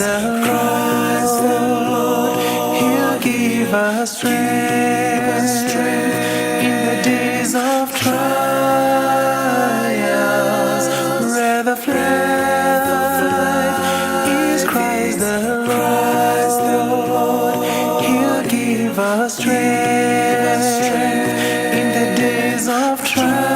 the Lord. He'll give us strength in the days of trials. Breath of life is Christ the Lord. He'll give us strength in the days of trials.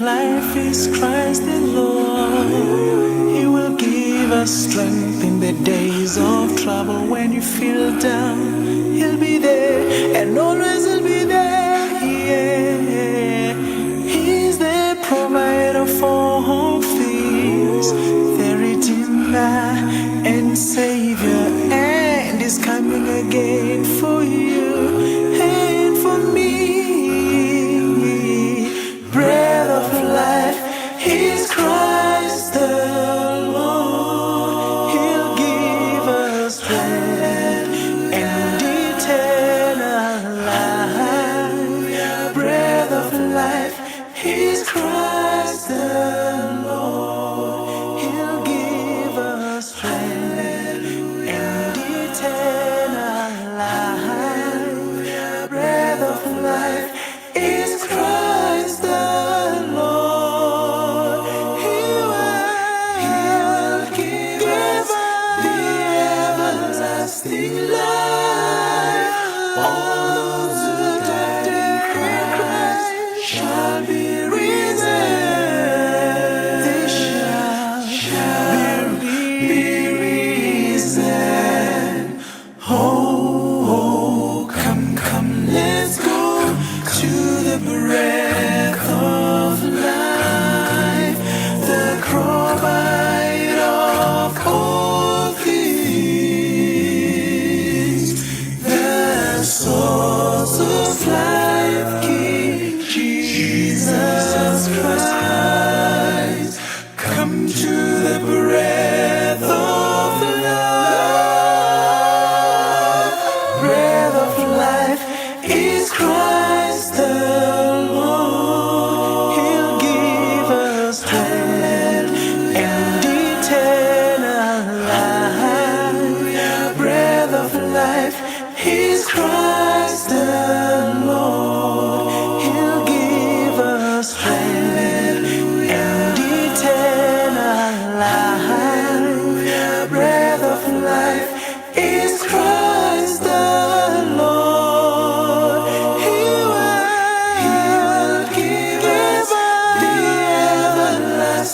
Life is Christ the Lord. He will give us strength in the days of trouble. When you feel down, He'll be there, and always He'll be there. Yeah. He's the provider for all things, the Redeemer and Savior, and He's coming again for you and for me. Breath of life is Christ the Lord. He'll give us strength and eternal life. Breath of life is Christ the Lord. He'll give us strength and eternal life. Breath of life is Christ the Lord. He'll give us the everlasting life. All those who died in Christ shall be risen. They shall be risen. Oh, come, let's go to the breath of life, the provider of all things, the source of life, King Jesus Christ. Come to the breath of life. Breath of life is Christ the Lord. He'll give us strength and eternal life. Breath of life is Christ the Lord. He'll give us strength and eternal life. Breath of life is Christ the Lord.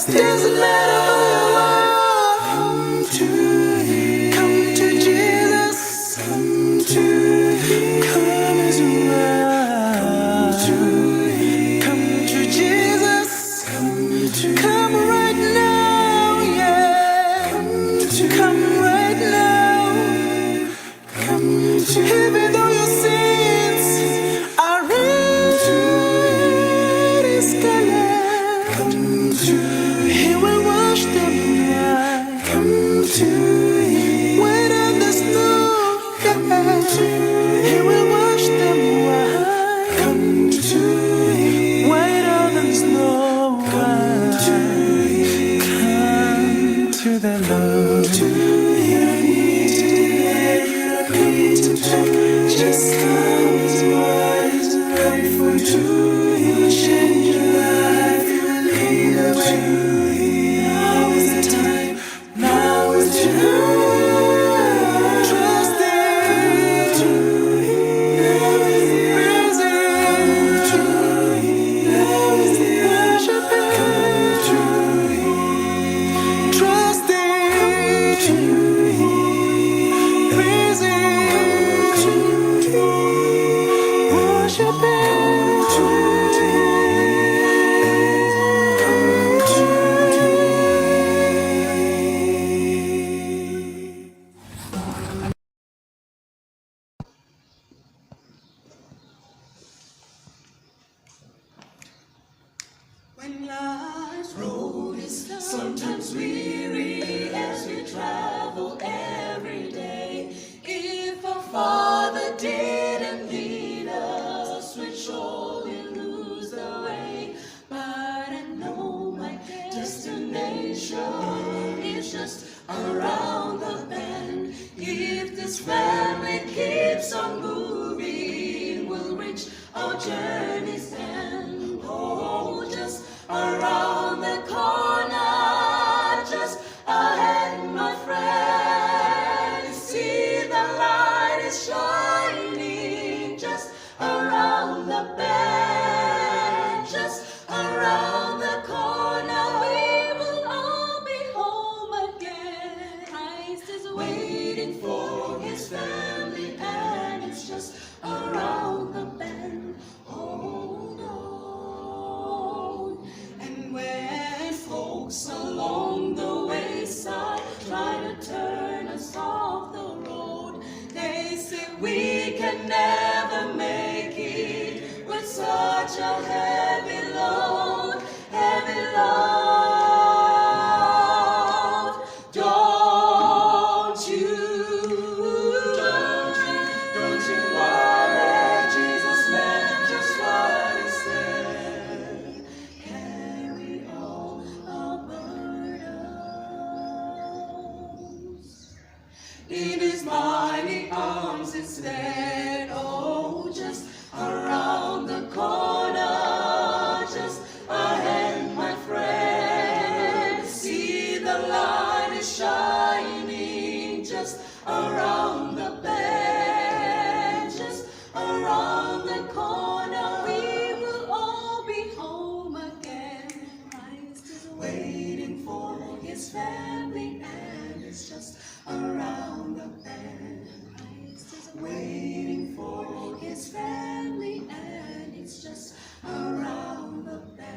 Doesn't matter who you are, come to Him. Come to Jesus. Come to Him. Come as you are. Come to Him. Come to Jesus. Come right now, yeah. Come right now. Come to Him. Even though your sins are red as scarlet, come to Him. He will wash them white. Come to Him. White as the snow. Come to Him. He will wash them white. Come to Him. White as the snow. Come to Him. Come to the Lord. Just come as wise. Come for to Him. Change your life. He will lead the way. Now is the time. Now is the time. Trust Him. Now is the reason. Now is the worship Him. Trust Him. Reason. Worship Him. When life's road is sometimes weary as we travel every day. If our Father didn't lead us, we'd surely lose the way. But I know my destination is just around the bend. If this family keeps on moving, we'll reach our journey's end. Oh, just around the corner, just ahead, my friend. See, the light is shining just around the bend, just around the corner. We will all be home again. Christ is waiting for his family, and it's just around the bend. Hold on. And when folks along the wayside try to turn us off the road, they say we can never make it with such a heavy load, heavy load. Don't you worry, Jesus meant just what he said. Carry all our burdens in his mighty arms instead. Oh, just around the corner, just ahead, my friend. See, the light is shining just around the bend, just around the corner. We will all be home again. Christ is waiting for his family, and it's just around the bend. Christ is waiting for his family, and it's just around the bend.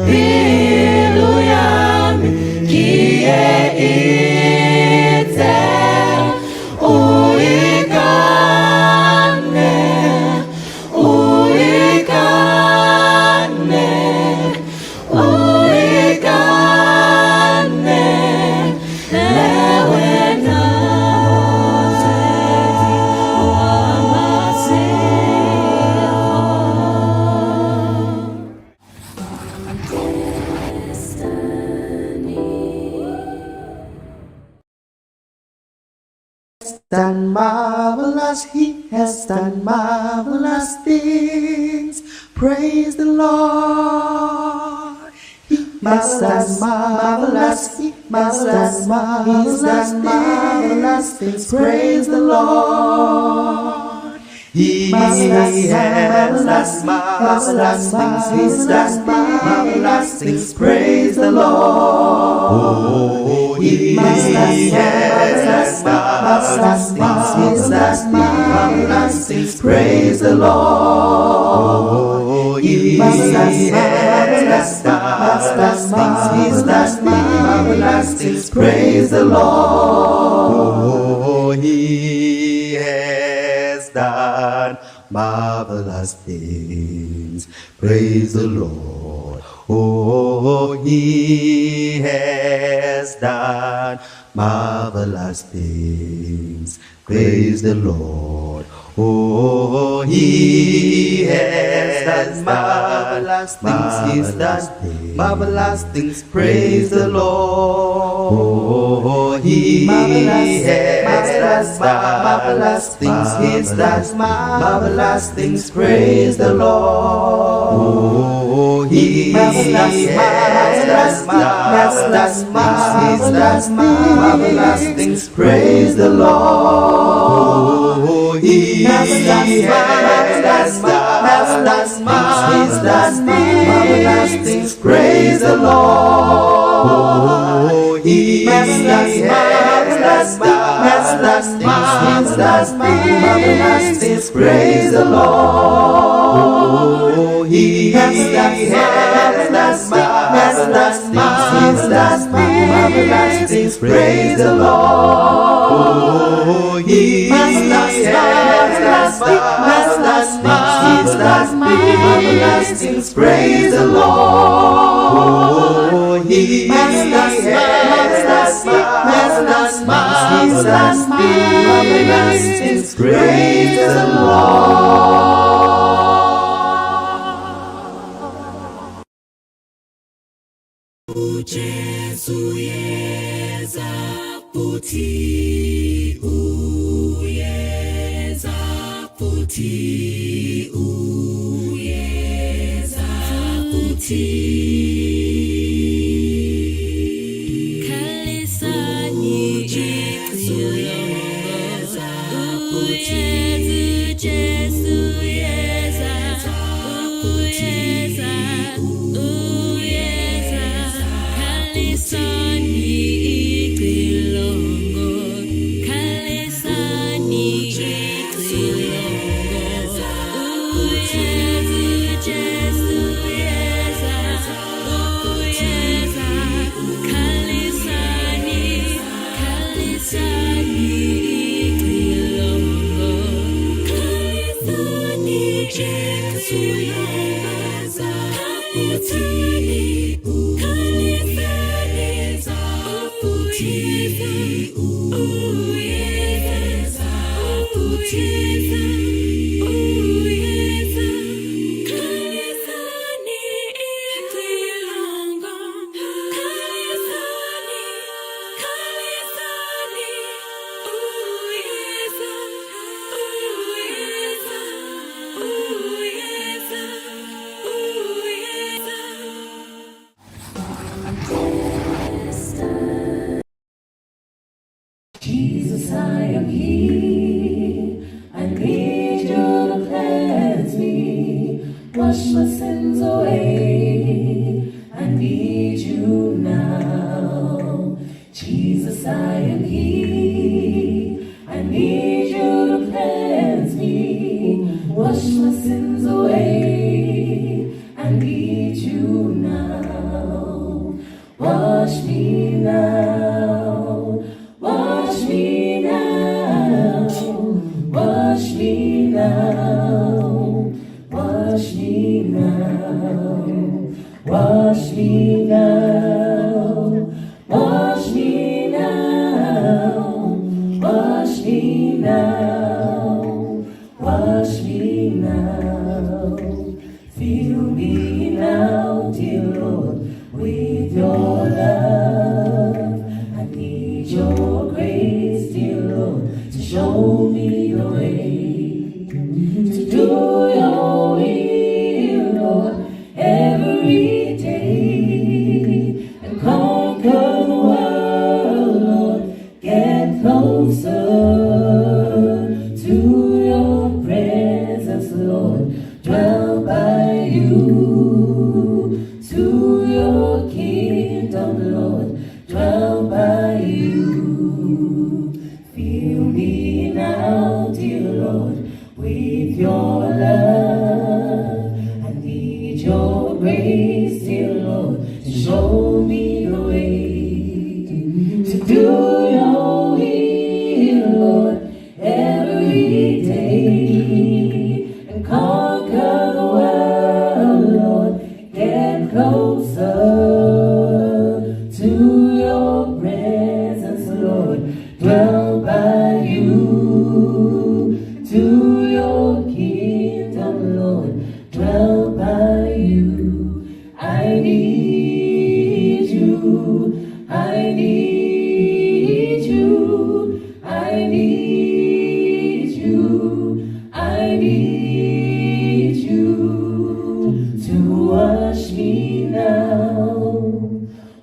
Be done marvelous, He has done marvelous things. Praise the Lord. He has done marvelous, He has done marvelous things. Praise the Lord. He has done marvelous things. He's done marvelous things. Praise the Lord. He has done marvelous things. He's done marvelous things. Praise the Lord. He has done marvelous things. He's done marvelous things. Praise the Lord. He has done marvelous things. Praise the Lord. Oh, He has done marvelous things. Praise the Lord. Oh, He has done marvelous things. He's done marvelous things. Praise the Lord. Oh, He has done marvelous things. He's done marvelous things. Praise the Lord. Oh, He has done marvelous things. He's done marvelous things. Praise the Lord. He has done marvelous things. He's done marvelous things. Praise the Lord. He has done marvelous things. He's done marvelous things. Praise the Lord. He has done marvelous things. He's done marvelous things. Praise the Lord. He has done marvelous things. He's done marvelous things. Praise the Lord. He has done marvelous things. He's done marvelous things. Praise the Lord. Uyeza futhi, uyeza futhi, uyeza futhi. Khalisani Jesu uyeza futhi, Jesu uyeza futhi, uyeza khalisani iqilongo, khalisani iqilongo, uyeza Jesu uyeza uyeza khalisani iqilongo, khalisani Jesu uyeza futhi. Jesus, I am here. I need you to cleanse me, wash my sins away. I need you now. Jesus, I am here. I need you to cleanse me, wash my sins away. I need you now. Wash me now. Wash me now, wash me now, wash me now, wash me now, wash me now, wash me now, wash me now. Fill me now, dear Lord, with your love. Your grace, dear Lord, to show grace, dear Lord, to show me the way to do your will, Lord, every day, and conquer the world, Lord, get closer to your presence, Lord, dwell by you, to your kingdom, Lord, dwell by you. I need you, I need you, I need you, I need you to wash me now,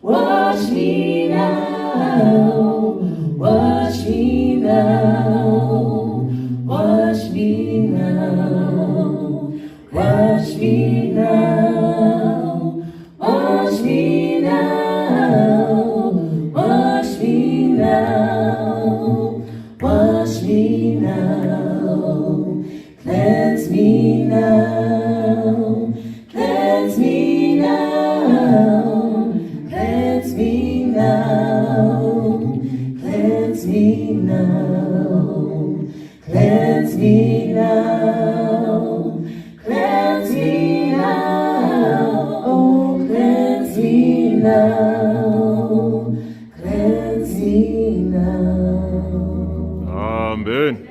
wash me now, wash me now, wash me now, wash me now, wash me now, wash me now, wash me now, cleanse me now, cleanse me now, cleanse me now, cleanse me now, cleanse me now, cleanse me now, oh, cleanse me now, cleanse me now. 아멘.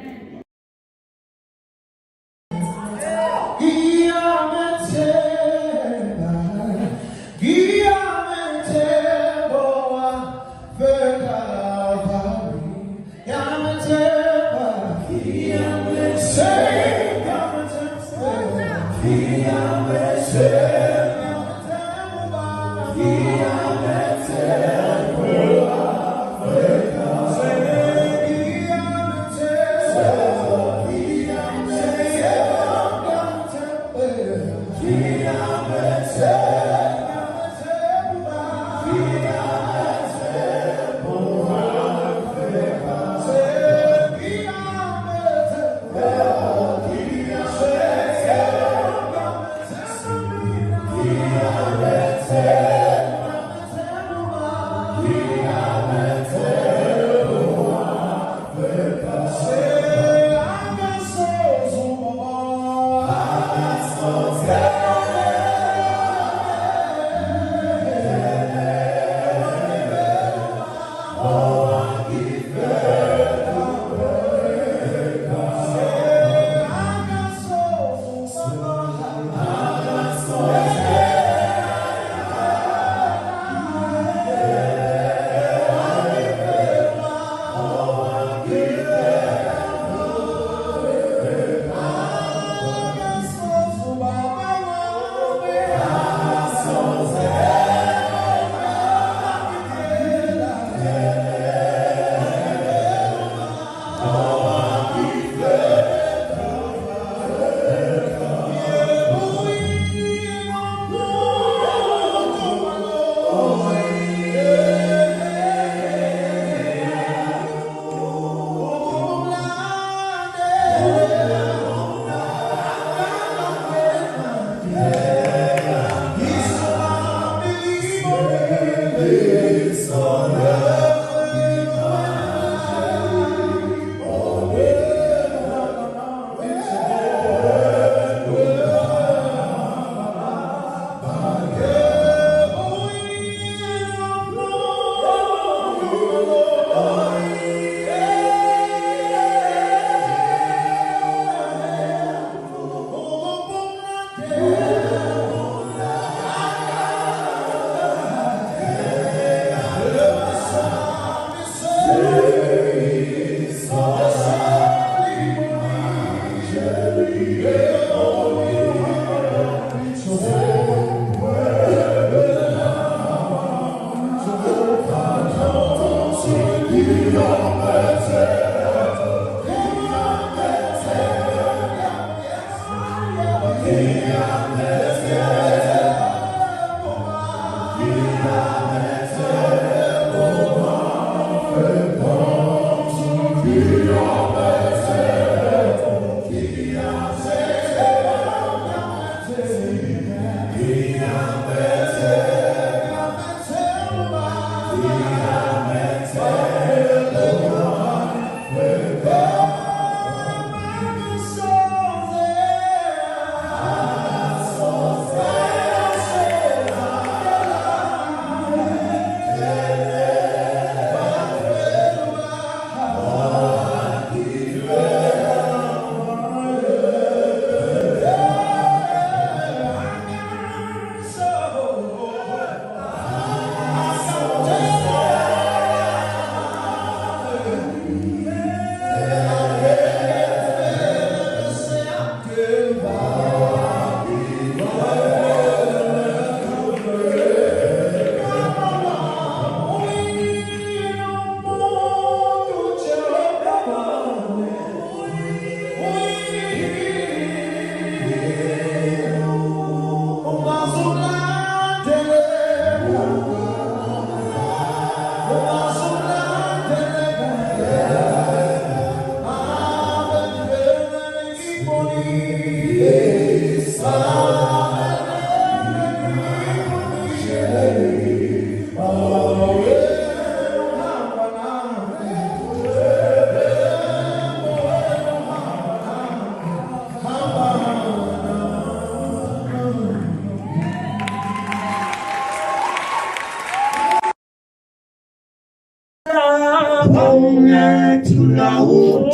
왕의 둘라우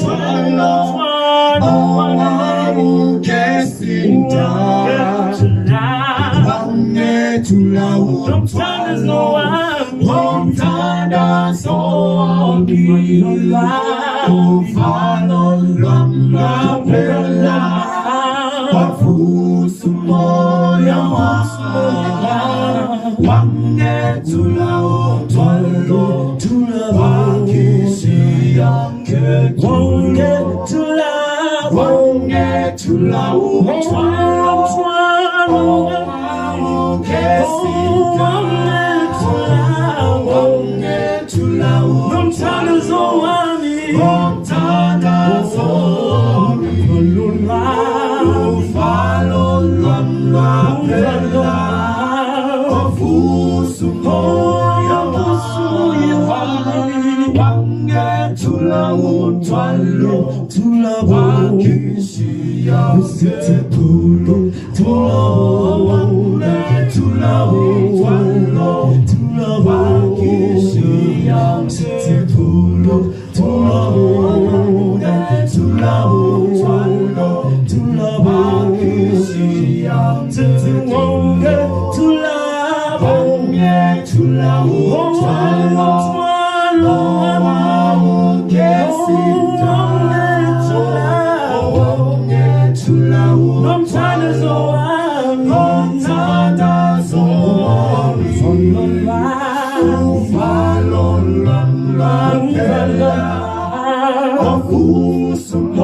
왕의 계신다 왕의 둘라우 왕타다 소리 오파놀람라 벨라 와푸스모야 왕의 둘라우 돌로 왕기시양 왕의 둘라우 왕 계신다 왕의 둘라우 넘타는 소원이 넘타는 소원이 팔로람라 벨라 어푸스모야 왕의 둘라우 돌로 왕기시양 둘로 왕의 둘라우 돌로 왕기시양 둘로 왕의 둘라우 돌로 왕기시양 왕의 둘라우 돌로 왕 계신다 왕의 둘라우 넘타는 소원 넘타다 소원 팔로람라 벨라 어푸스모야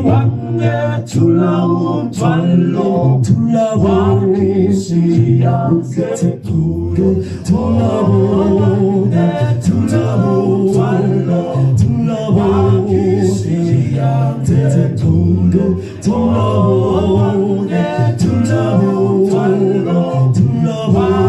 왕의 둘라우 돌로 왕기시양 둘로 왕의 둘라우 돌로 왕기시양 둘로 왕의 둘라우 돌로 왕기시양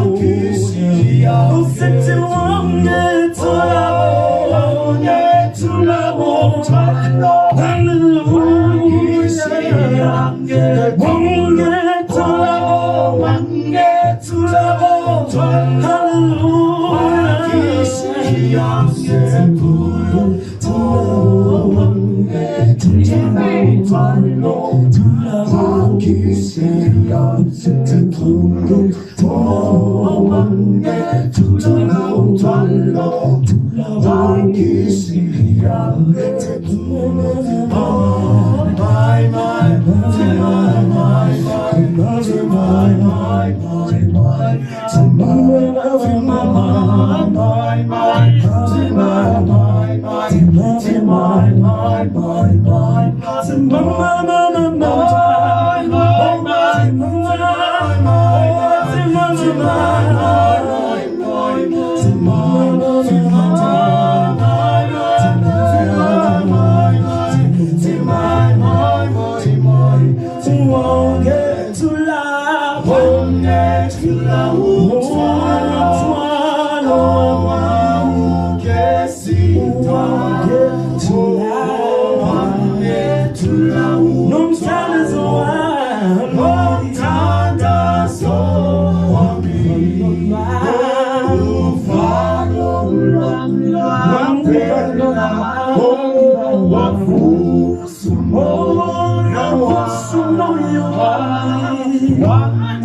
왕의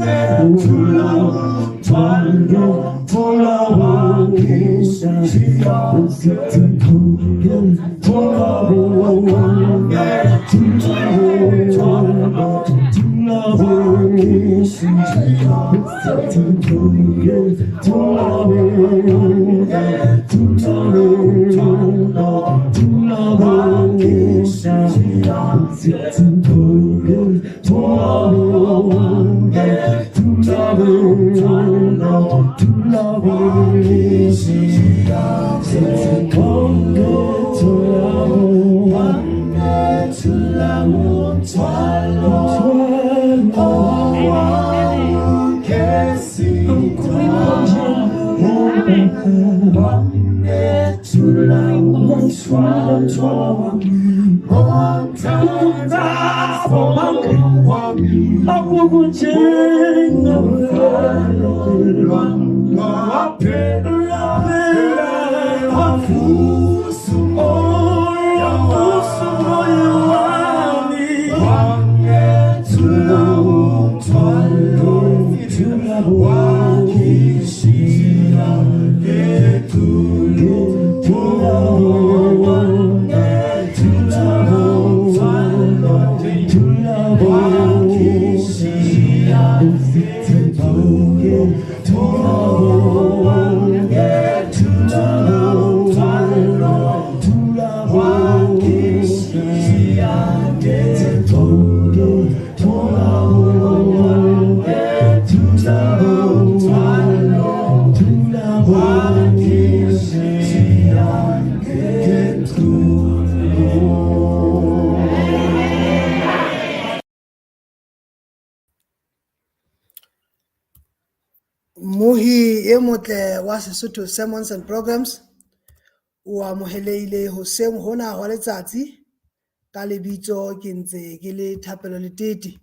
둘라우 돌로 왕기시양 왕의 둘라우 왕의 둘라우 돌로 왕기시양 둘로 왕의 둘라우 돌로 왕기시양 둘로 왕의 둘라우 돌로 왕기시양 Mohi e motle wa Sesotho Sermons and Programs o amoheleile hoseng hona hwa letsatsi ka lebitso ke ntse ke le Thapelo Letete.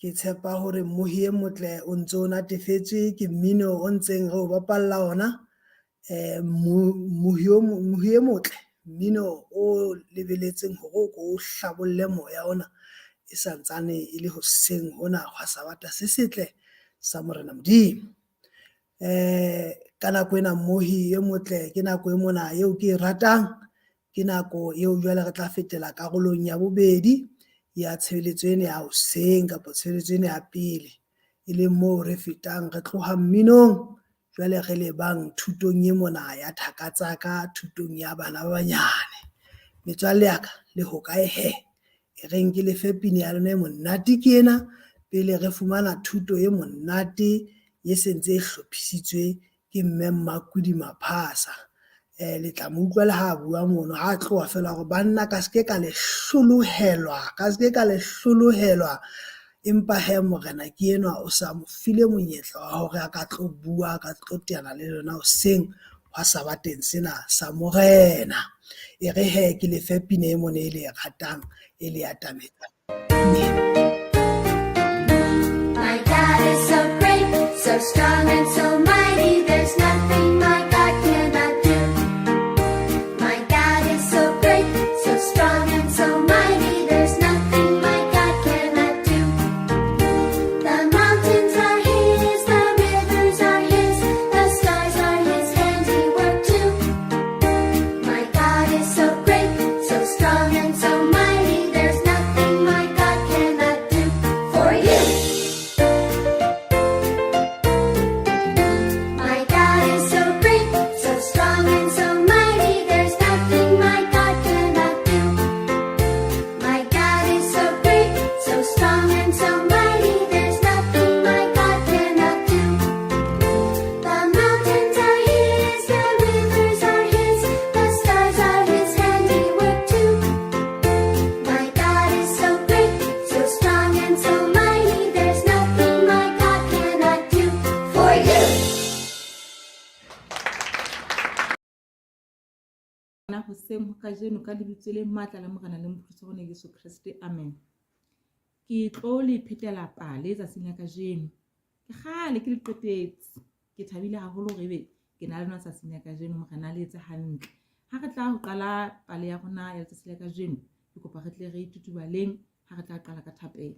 Ke tshepa hore mohi e motle o ntso natefetswe ke mmino o ntseng re o bapalla ona. Mohi e motle, mmino o lebeletseng hore o hlabolle moya ona e santsane e le hoseng hona hwa Sabata se setle sa Morena Modimo. Ka nako ena mohi e motle ke nako e mona eo ke e ratang, ke nako eo jwale re tla fetela karolong ya bobedi ya tshebeletso ena ya hoseng kapa tshebeletso ena ya pele, e leng moo re fetang re tloha mminong jwale re lebang thutong e mona ya thakatsaka, thutong ya bana ba banyane. Metswalle ya ka le hokae he, e reng ke lefe pina ya lona e monate ke ena pele re fumana thuto e monate ye sentse e hlophisitswe ke mme Makudi Maphasa. Le tla mo utlwa le ha bua mono ha tloha fela hore banna ka ske ka le hlolohelwa, empa he morena ke enwa o sa mo file monyetla wa hore a ka tlo bua, a ka tlo teana le lona hoseng hwa Sabateng sena sa morena. E re he ke lefe pina e mone e le e ratang e le atametsang. My God is so great, so strong and so mighty, there's nothing my God cannot do. My God is so great, so strong and so mighty, there's nothing my God cannot do. The mountains are His, the rivers are His, the stars are His handiwork too. My God is so great, so strong and so mighty, there's nothing my God cannot do for you. My God is so great, so strong and so mighty, there's nothing my God cannot do. My God is so great, so strong and so mighty, there's nothing my God cannot do. The mountains are His, the rivers are His, the stars are His handiwork too. My God is so great, so strong and so mighty, there's nothing my God cannot do for you. Na hoseng ho kajeno ka lebitso le matla la Morena le Mophetsi wa rona Yesu Kriste, amen. Ke tlo le phetela pale tsatsing la kajeno. Ke kgale ke le qetetse, ke thabile haholo hore ebe ke na le lona tsatsing la kajeno, Morena le etse hantle. Ha re tla ho qala pale ya rona ya letsatsi la kajeno, ke kopa re tle re itutubaleng ha re tla qala ka thapelo.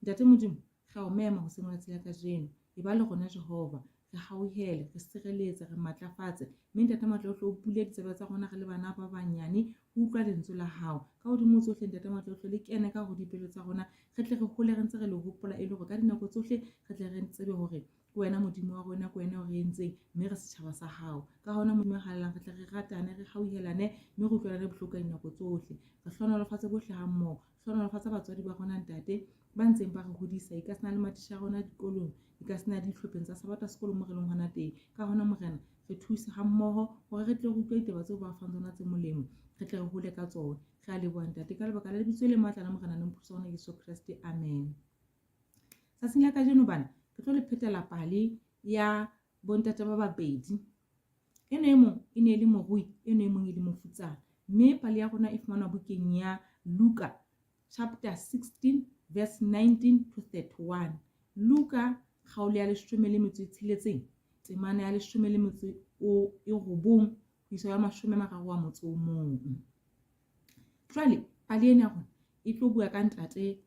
Ntate Modimo, re o mema hoseng wa letsatsi la kajeno, e ba le rona Jehova, re hauhele, re sireletse, re matlafatse, mme ntate matla o tlo o bule ditsebe tsa rona re le bana ba banyane, ho utlwa lentswe la hao. Ka hodimo tsohle ntate matla o tlo le kene ka ho dipelo tsa rona, re tle re hole re ntse re le hopola e le hore ka dinako tsohle re tle re tsebe hore ke wena Modimo wa rona, ke wena o re entseng, mme re setjhaba sa hao. Ka hona Modimo hallang re tle re ratane, re hauhelane, mme re utlwane bohloko ka dinako tsohle. Re hlonolofatse bohle ha mmoho, hlonolofatsa batswadi ba rona ntate ba ntseng ba re hodisa, e ka sena le matisha rona dikolong, e ka sena ditlhopheng tsa Sabata sekolong mo re leng hona teng. Ka hona Morena re thuse ha mmoho hore re tle re utlwe ditaba tseo ba fang tsona tse molemo, re tle re hole ka tsona. Re a leboha ntate ka lebaka la lebitso le matla la Morena le Mophetsi wa rona Yesu Kriste, amen. Tsatsing la kajeno bana ke tlo le phetela pale ya bontate ba babedi. Eno e mong e ne le morui, eno e mong e le mofutsana, mme pale ya rona e fumanwa bukeng ya Luka chapter 16 verse 19 to 31. Luka kgaolo ya 16 temana ya 19 isa ya 31. Jwale pale ena rona e tlo bua ka ntate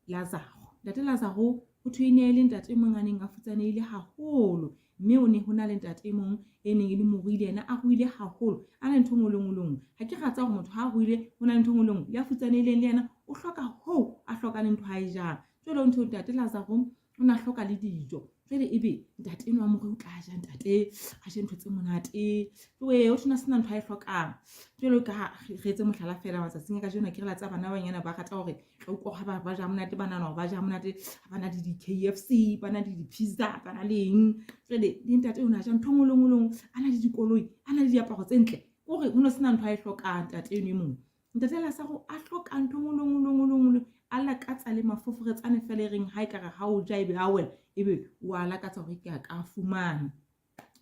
Lazaro. Ntate Lazaro ho thwe ne le ntate mong a neng a futsanehile haholo, mme o ne ho na le ntate mong e neng e le moruile, yena a ruile haholo, a na ntho ngolongolong. Ha ke ratsa hore motho ha ruile ho na ntho ngolong ya futsanehileng le yena o hloka ho a hloka le ntho ha e jang. Jwale ntho ntate Lazaro o na hloka le dijo. Jwale ebe ntate enwa mo re o tla ja ntate a je ntho tse monate, we o tshwana sena ntho a e hlokang. Jwale ka re etse mohlala fela matsatsing ka jona ke re la tsa bana banyana ba rata hore o ko ha ba ja monate, bana no ba ja monate, bana di KFC, bana di pizza, bana leng. Jwale di ntate o na ja ntho ngolongolong, ana di dikoloi, ana di diaparo tse ntle, hore ho no sena ntho a e hlokang ntate eno mong. Ntate Lazaro a hloka ntho ngolongolong, ala ka tsa le mafoforetsane fela reng ha ekare ha o ja ebe ha wela ebe wa la ka tsa hore ke a ka fumana.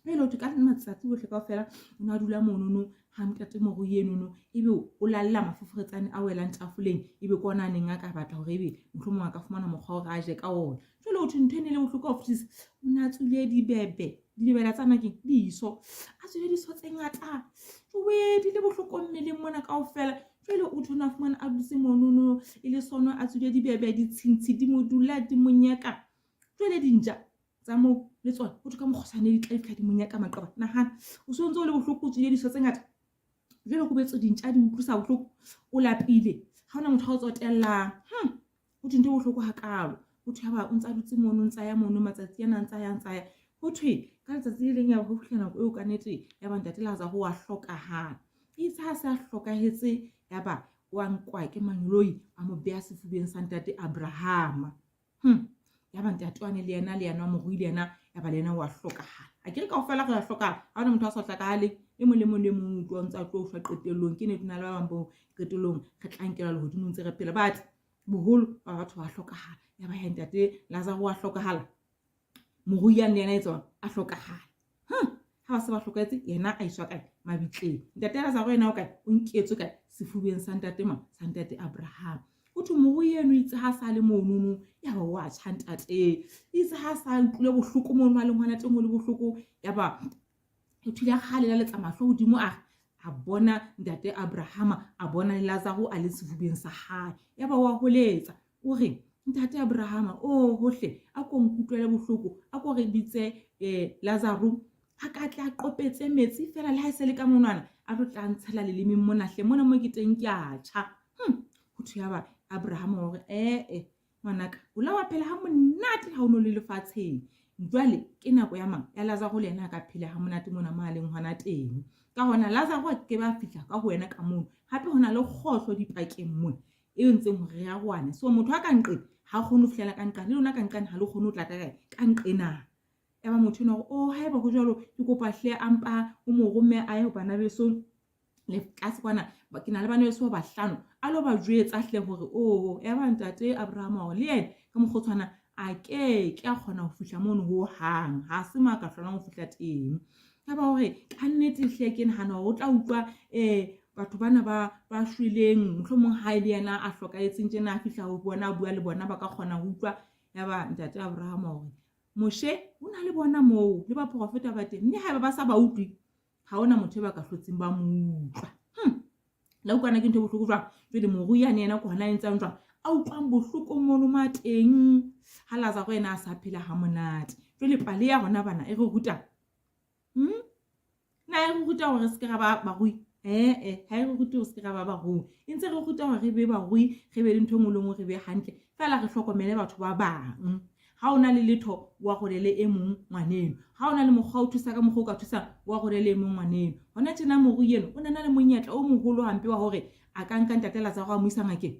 Mme lo ka matsatsi bohle kaofela o na dula monono ha ntate mo eno ebe o lalla mafoforetsane a welang tafoleng, ebe kona neng a ka batla hore ebe mohlomong a ka fumana mokgwa hore a je ka ona. Jwale o thwe ntho ene le bohloko of this o na tsule dibebela tsana ke diso a tsule diso tse ngata we di le bohloko mmeleng mona kaofela. Jwale o thona fumana a dutse monono e le sono a tsule dibebe di tshintshi di modula di monyaka. Jwale dinja tsa mo le tsona ho ka mokgosane di tla di monyaka maqaba. Nahana o sontse o le bohloko o tsule diso tse ngata. Jwale go betso dintja di utlwisa bohloko o lapile ha ona motho a o tsotellang. O dintho bohloko ha kalo o thwe ba o ntsa dutse mono ntsa ya mono matsatsi yana ntsa ya ho thwe ka letsatsi le leng ya ho fihlela nako eo ka nete ya ba ntate Lazaro wa hlokahala. Itse ha sa hlokahetse ya ba wa nkwa ke manyoloi a mo beha sefubeng sa ntate Abrahama. Ya ba ntate wane le yena mo ruile yena ya ba le yena wa hlokahala. A ke re kaofela re a hlokahala ha ona motho a sa hlokahale e mo le mong o ntsa tlo hlwa qetellong ke ne tuna le ba bang bo qetellong re tlankela le hodimo ntse re phela bat boholo ba batho ba hlokahala. Ya ba ntate Lazaro wa hlokahala, moruiane yena etswa a hlokahala. Ha ba se ba hlokahetse yena a iswa kae mabitleng. Ntate Lazaro yena o kae o nketswe kae sefubeng sa ntate Abraham. O thwe morui eno itse ha sa le monono ya ba wa tjha ntate, itse ha sa utlwile bohloko mono a le ngwana teng o le bohloko ya ba o thile khale la letsa mahlo hodimo a bona ntate Abrahama a bona le Lazaro a le sefubeng sa hae. Ya ba wa holetsa o re ntate Abrahama hohle a ko nkutlwele bohloko a ko re bitse Lazaro a ka tla qopetse metsi fela le ha e se le ka monwana a tlo tla ntshela lelemi mona hle mona mo ke teng ke a tjha. Ho thwe ya ba Abraham hore ngwanaka o la wa phela ha monate ha o no le lefatsheng. Jwale ke nako ya mang ya Lazaro le yena ka phela ha monate mona maleng hwana teng. Ka hona Lazaro a ke ba fihla ka ho wena ka mono hape hona le kgotlo dipakeng mona e ntseng hore ya rwane. So motho a ka nqe ha khone ho fihlela ka nqane le lona ka nqane ha le khone ho tla ka nqena. Ya ba motho no ha eba go jalo ke kopa hle ampa o mo romme a ye bana beso le ka se kwana ba ke na le bana beso ba hlano a lo ba jwetsa hle hore ya ba ntate Abraham o le yena ka mogotshwana a ke a khona ho fihla mono ho hang ha se ma ka hlolang ho fihla teng. Ya ba hore ka nnete hle ke nahana o tla utlwa batho bana ba shwileng mohlomong ha ile yena a hlokahetseng tjena a fihla ho bona a bua le bona ba ka khona ho utlwa. Ya ba ntate Abraham hore moshe o na le bona moo le ba profeta ba teng mme ha ba sa ba utlwi ha ona motho ba ka hlotseng ba mo utlwa. La ukwana ke ntho bohloko jwang jwale moruyane yena ko hana entsang jwang a utlwang bohloko mono mateng ha Lazaro yena a sa phela ha monate. Jwale pale ya rona bana e re ruta na e re ruta hore se ke ga ba rui ha e re ruta hore se ke ga ba rui e ntse re ruta hore re be ba rui re be le ntho ngolong re be hantle fela re hlokomele batho ba bang. Ha ona le letho wa go lele e mong ngwaneno, ha ona le mokgwa o thusa ka mokgwa o ka thusa wa go lele e mong ngwaneno. Hona tjena morui eno o nana le monyetla o moholo hampe wa hore a ka nka ntate Lazaro a mo isa ngakeng,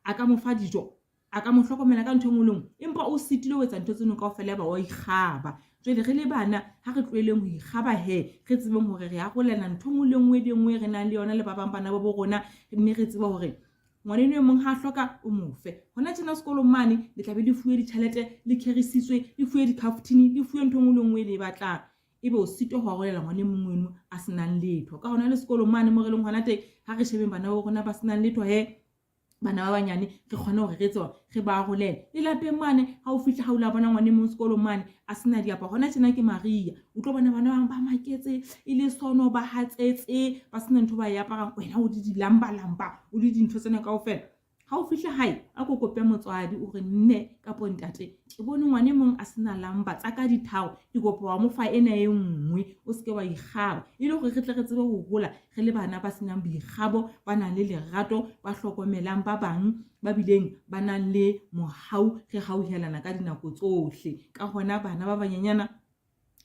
a ka mo fa dijo, a ka mo hlokomela ka ntho ngolong empa o sitile ho etsa ntho tseno kaofela ba wa ikgaba. Jwale re le bana ha re tlweleng ho ikgaba re tsebeng hore re a golena ntho ngolengwe le ngwe re nang le yona le ba bang bana ba bo rona mme re tseba hore ngwaneno e mong ha hloka o mofe. Hona tjena sekolong mane le tla be le fuwe ditjhelete le kherisitswe le fuwe dikhaftini le fuwe ntho ngolengwe le batlang ebe o sito ho golela ngwane mong wenu a senang letho. Ka hona le sekolong mane mo re leng hona teng ha re shebeng bana ba rona ba senang letho bana ba banyane re kgone hore re tsewa re ba arolele le lapeng mane ha o fihla ha o la bona ngwane mo sekolong mane a sena diaparo hona tjena ke Maria o tlo bona bana ba maketse e le sono ba hatsetse ba sena ntho ba e aparang wena o di lamba o le dintho tsena kaofela ha o fihla hae a go kope motswadi o re nne ka pontate ke bone ngwane mong a sena lamba tsa ka dithao ke kopa wa mo fa ena e nngwe o se ke wa ikgaba ile hore re tle re tsebe ho hola re le bana ba senang boikgabo ba nang le lerato ba hlokomelang ba bang ba bileng ba nang le mohau re hauhelana ka dinako tsohle ka hona bana ba banyenyana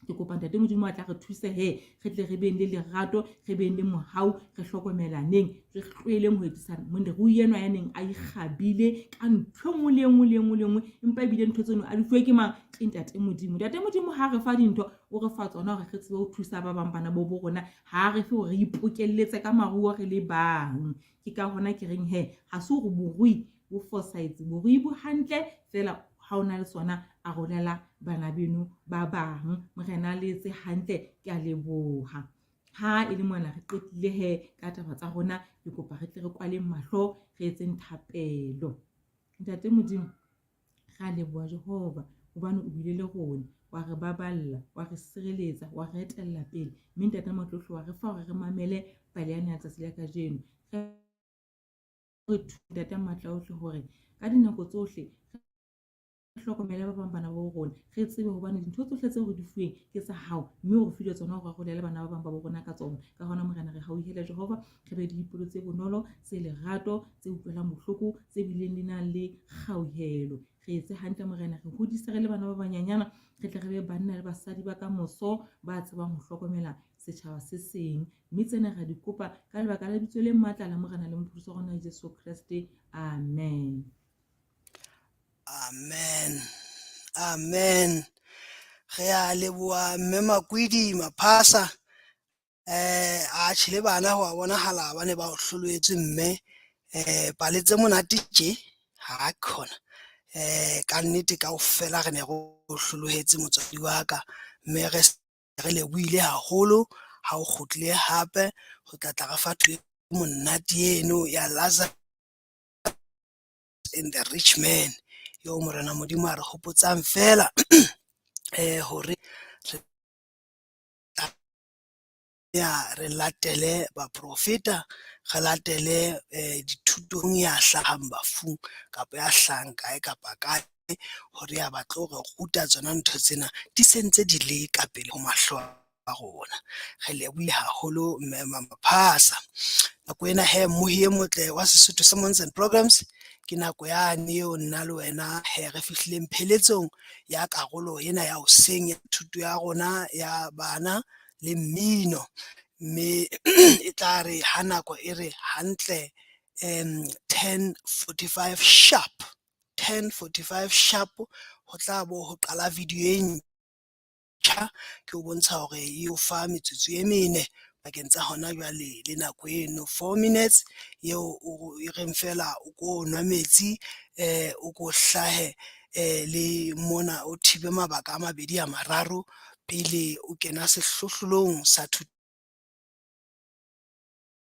ke kopa ntate Modimo a tla re thuse he re tle re beng le lerato re beng le mohau re hlokomelaneng re tlwele moetisana mo re o yenwa ya neng a ikgabile ka ntho engwe le engwe empa ebile ntho tseno a di fuwe ke mang ke ntate Modimo ha re fa dintho o re fa tsona hore re tsebe ho thusa ba bang bana bo rona ha re fe hore re ipokelletse ka maruo re le bang ke ka hona ke reng he ha se hore borui bo fosahetse borui bo hantle fela ha ona le sona a rolela bana beno ba bang morena le tse hantle ke a leboha ha e le mona re qetile he ka taba tsa rona ke kopa re tle re kwale mahlo re etseng thapelo ntate Modimo ga leboha Jehova hobane o bile le rona wa re baballa wa re sireletsa wa re etella pele mme ntate Matlohlo wa re fa hore re mamele paleane ya tsatsi la kajeno re ntate Matlohlo hore ka dinako tsohle hlokomele ba bang bana bo rona re tsebe hobane dintho tsohle tseo re di fuweng ke tsa hao mme o re file tsona hore go le bana ba bang ba rona ka tsona ka hona morena re hauhela Jehova re be dipelo tse bonolo tse lerato tse utlwelang bohloko tse bileng le nang le kgauhelo re etse hantle morena re hodisa re le bana ba banyanyana re tle re be banna le basadi ba ka moso ba tsebang ho hlokomela setjhaba se seng mme tsena ra di kopa ka lebaka la bitso le matla la morena le mopholosi wa rona Jesu Kriste amen. Amen. Re a leboa mme Makwidi Maphasa a tshile bana ho bonahala ba ne ba o hlolwetse mme paletse monate tje ha khona ka nnete kaofela re ne go hlolohetse motswadi wa ka mme re lebohile haholo ha o kgutlile hape ho tla re fa thuso monate eno ya Lazarus and the rich man yo morena Modimo a re hopotsang fela hore re latele ba profeta re latele dithutong ya hlahang bafung kapa ya hlahang kae kapa kae hore ya batlo re ruta tsona ntho tsena di sentse di le ka pele ho mahlo a rona re lebohile haholo mme Maphasa nako ena he mohi e motle wa Sesotho Sermons and Programs ke nako yane eo nna le wena he re fihlileng pheletsong ya karolo ena ya hoseng ya thuto ya rona ya bana le mmino mme e tla re ha nako e re hantle 10:45 sharp 10:45 sharp ho tla bo ho qala video e ntjha ke o bontsha hore e o fa metsotso e mene bakeng tsa hona jwale le nako eno 4 minutes eo e reng fela o ko nwa metsi o ko hlahe le mona o thibe mabaka a mabedi a mararo pele o kena sehlohlolong sa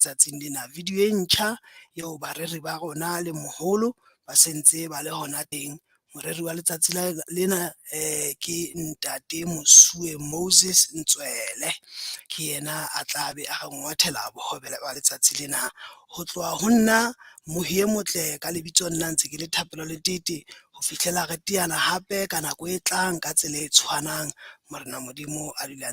tsatsing lena video e ntjha eo bareri ba rona le moholo ba sentse ba le hona teng moreri wa letsatsi lena ke ntate Mosuwe Moses Ntswele ke yena a tlabe a ngwathela bohobela ba letsatsi lena ho tloha ho nna mohi e motle ka lebitso nna ntse ke le Thapelo le Tete ho fihlela re tiana hape ka nako e tlang ka tsela e tshwanang morena Modimo a dula